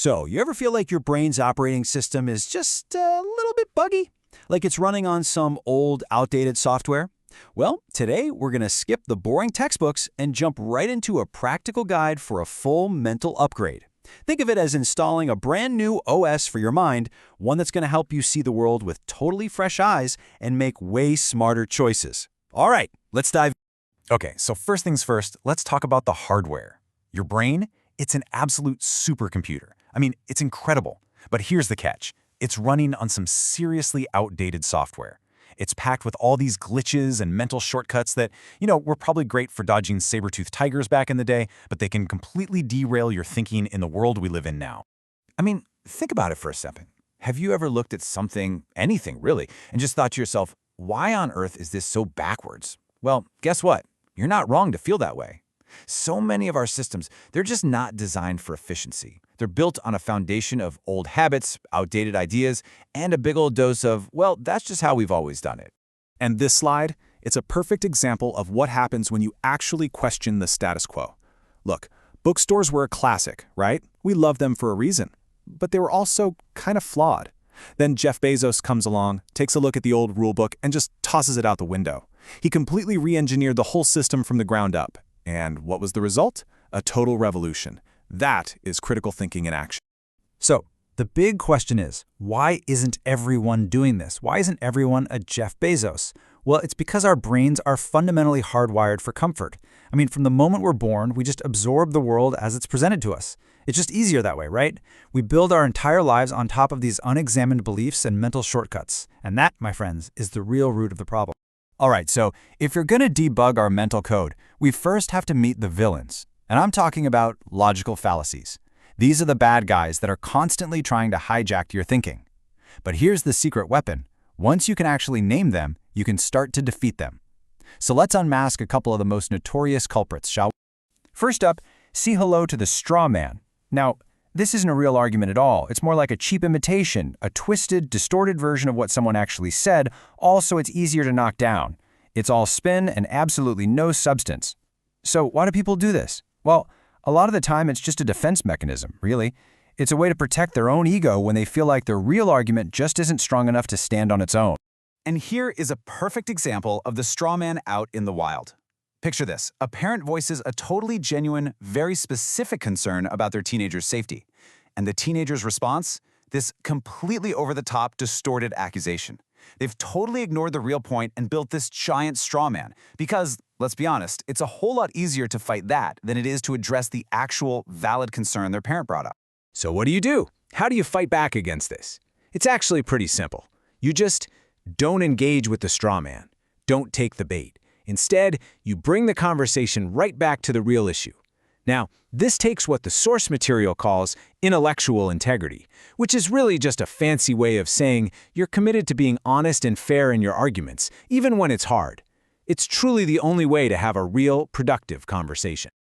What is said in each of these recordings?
So, you ever feel like your brain's operating system is just a little bit buggy? Like it's running on some old, outdated software? Well, today we're going to skip the boring textbooks and jump right into a practical guide for a full mental upgrade. Think of it as installing a brand new OS for your mind, one that's going to help you see the world with totally fresh eyes and make way smarter choices. All right, let's dive. Okay, so first things first, let's talk about the hardware. Your brain, it's an absolute supercomputer. I mean, it's incredible. But here's the catch. It's running on some seriously outdated software. It's packed with all these glitches and mental shortcuts that, were probably great for dodging saber-toothed tigers back in the day, but they can completely derail your thinking in the world we live in now. I mean, think about it for a second. Have you ever looked at something, anything really, and just thought to yourself, why on earth is this so backwards? Well, guess what? You're not wrong to feel that way. So many of our systems, they're just not designed for efficiency. They're built on a foundation of old habits, outdated ideas, and a big old dose of, well, that's just how we've always done it. And this slide, it's a perfect example of what happens when you actually question the status quo. Look, bookstores were a classic, right? We love them for a reason. But they were also kind of flawed. Then Jeff Bezos comes along, takes a look at the old rulebook, and just tosses it out the window. He completely re-engineered the whole system from the ground up. And what was the result? A total revolution. That is critical thinking in action. So, the big question is, why isn't everyone doing this? Why isn't everyone a Jeff Bezos? Well, it's because our brains are fundamentally hardwired for comfort. I mean, from the moment we're born, we just absorb the world as it's presented to us. It's just easier that way, right? We build our entire lives on top of these unexamined beliefs and mental shortcuts. And that, my friends, is the real root of the problem. All right, so if you're going to debug our mental code, we first have to meet the villains. And I'm talking about logical fallacies. These are the bad guys that are constantly trying to hijack your thinking. But here's the secret weapon. Once you can actually name them, you can start to defeat them. So let's unmask a couple of the most notorious culprits, shall we? First up, say hello to the straw man. Now, this isn't a real argument at all. It's more like a cheap imitation, a twisted, distorted version of what someone actually said, also it's easier to knock down. It's all spin and absolutely no substance. So why do people do this? Well, a lot of the time it's just a defense mechanism, really. It's a way to protect their own ego when they feel like their real argument just isn't strong enough to stand on its own. And here is a perfect example of the straw man out in the wild. Picture this. A parent voices a totally genuine, very specific concern about their teenager's safety. And the teenager's response? This completely over-the-top, distorted accusation. They've totally ignored the real point and built this giant straw man. Because, let's be honest, it's a whole lot easier to fight that than it is to address the actual, valid concern their parent brought up. So what do? How do you fight back against this? It's actually pretty simple. You just don't engage with the straw man. Don't take the bait. Instead, you bring the conversation right back to the real issue. Now, this takes what the source material calls intellectual integrity, which is really just a fancy way of saying you're committed to being honest and fair in your arguments, even when it's hard. It's truly the only way to have a real, productive conversation.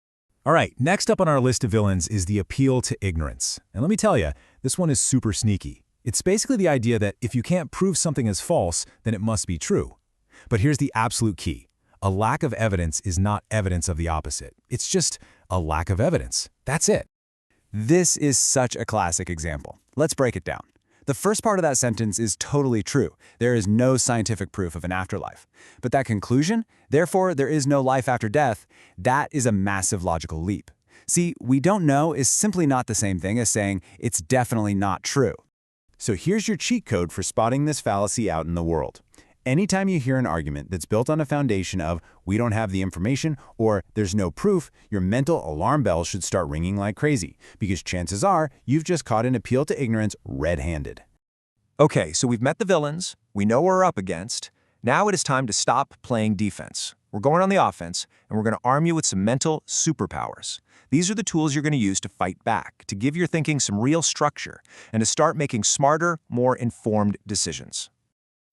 All right, next up on our list of villains is the appeal to ignorance. And let me tell you, this one is super sneaky. It's basically the idea that if you can't prove something is false, then it must be true. But here's the absolute key. A lack of evidence is not evidence of the opposite. It's just a lack of evidence. That's it. This is such a classic example. Let's break it down. The first part of that sentence is totally true. There is no scientific proof of an afterlife. But that conclusion, therefore there is no life after death, that is a massive logical leap. See, we don't know is simply not the same thing as saying it's definitely not true. So here's your cheat code for spotting this fallacy out in the world. Anytime you hear an argument that's built on a foundation of we don't have the information or there's no proof, your mental alarm bells should start ringing like crazy because chances are you've just caught an appeal to ignorance red-handed. Okay, so we've met the villains, we know what we're up against. Now it is time to stop playing defense. We're going on the offense, and we're going to arm you with some mental superpowers. These are the tools you're going to use to fight back, to give your thinking some real structure, and to start making smarter, more informed decisions.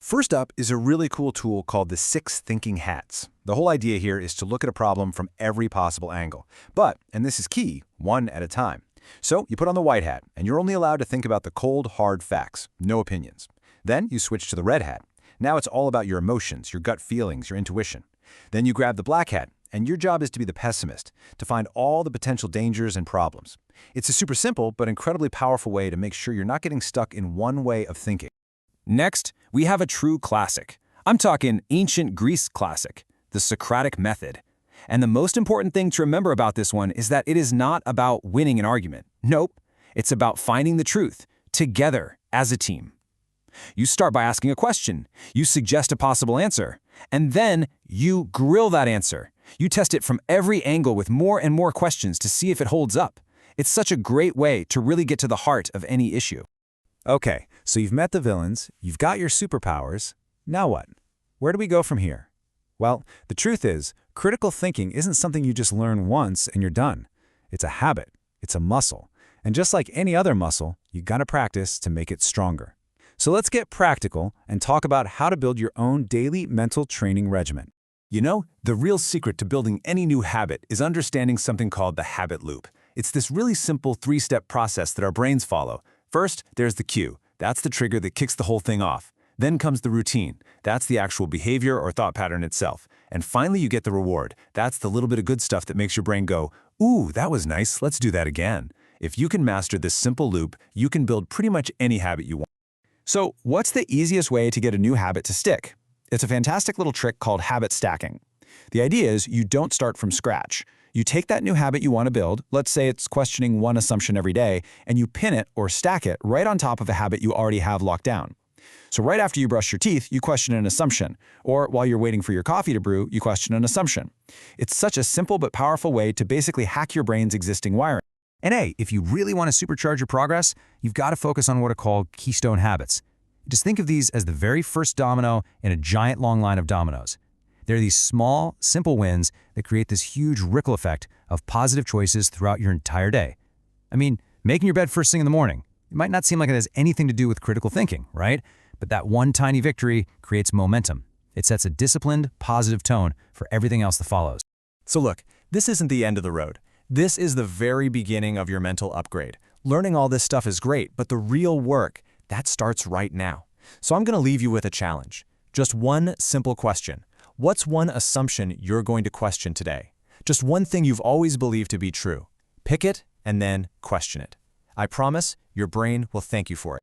First up is a really cool tool called the 6 thinking hats. The whole idea here is to look at a problem from every possible angle. But, and this is key, one at a time. So you put on the white hat, and you're only allowed to think about the cold, hard facts, no opinions. Then you switch to the red hat. Now it's all about your emotions, your gut feelings, your intuition. Then you grab the black hat, and your job is to be the pessimist, to find all the potential dangers and problems. It's a super simple but incredibly powerful way to make sure you're not getting stuck in one way of thinking. Next, we have a true classic. I'm talking ancient Greece classic, the Socratic method. And the most important thing to remember about this one is that it is not about winning an argument. Nope, it's about finding the truth, together, as a team. You start by asking a question, you suggest a possible answer, and then you grill that answer. You test it from every angle with more and more questions to see if it holds up. It's such a great way to really get to the heart of any issue. Okay, so you've met the villains, you've got your superpowers. Now what? Where do we go from here? Well, the truth is, critical thinking isn't something you just learn once and you're done. It's a habit, it's a muscle. And just like any other muscle, you gotta practice to make it stronger. So let's get practical and talk about how to build your own daily mental training regimen. You know, the real secret to building any new habit is understanding something called the habit loop. It's this really simple three-step process that our brains follow. First, there's the cue. That's the trigger that kicks the whole thing off. Then comes the routine. That's the actual behavior or thought pattern itself. And finally, you get the reward. That's the little bit of good stuff that makes your brain go, "Ooh, that was nice, let's do that again." If you can master this simple loop, you can build pretty much any habit you want. So, what's the easiest way to get a new habit to stick? It's a fantastic little trick called habit stacking. The idea is you don't start from scratch. You take that new habit you want to build, let's say it's questioning one assumption every day, and you pin it or stack it right on top of a habit you already have locked down. So right after you brush your teeth, you question an assumption. Or while you're waiting for your coffee to brew, you question an assumption. It's such a simple but powerful way to basically hack your brain's existing wiring. And hey, if you really want to supercharge your progress, you've got to focus on what are called keystone habits. Just think of these as the very first domino in a giant long line of dominoes. They're these small, simple wins that create this huge ripple effect of positive choices throughout your entire day. I mean, making your bed first thing in the morning. It might not seem like it has anything to do with critical thinking, right? But that one tiny victory creates momentum. It sets a disciplined, positive tone for everything else that follows. So look, this isn't the end of the road. This is the very beginning of your mental upgrade. Learning all this stuff is great, but the real work, that starts right now. So I'm going to leave you with a challenge. Just one simple question. What's one assumption you're going to question today? Just one thing you've always believed to be true. Pick it and then question it. I promise your brain will thank you for it.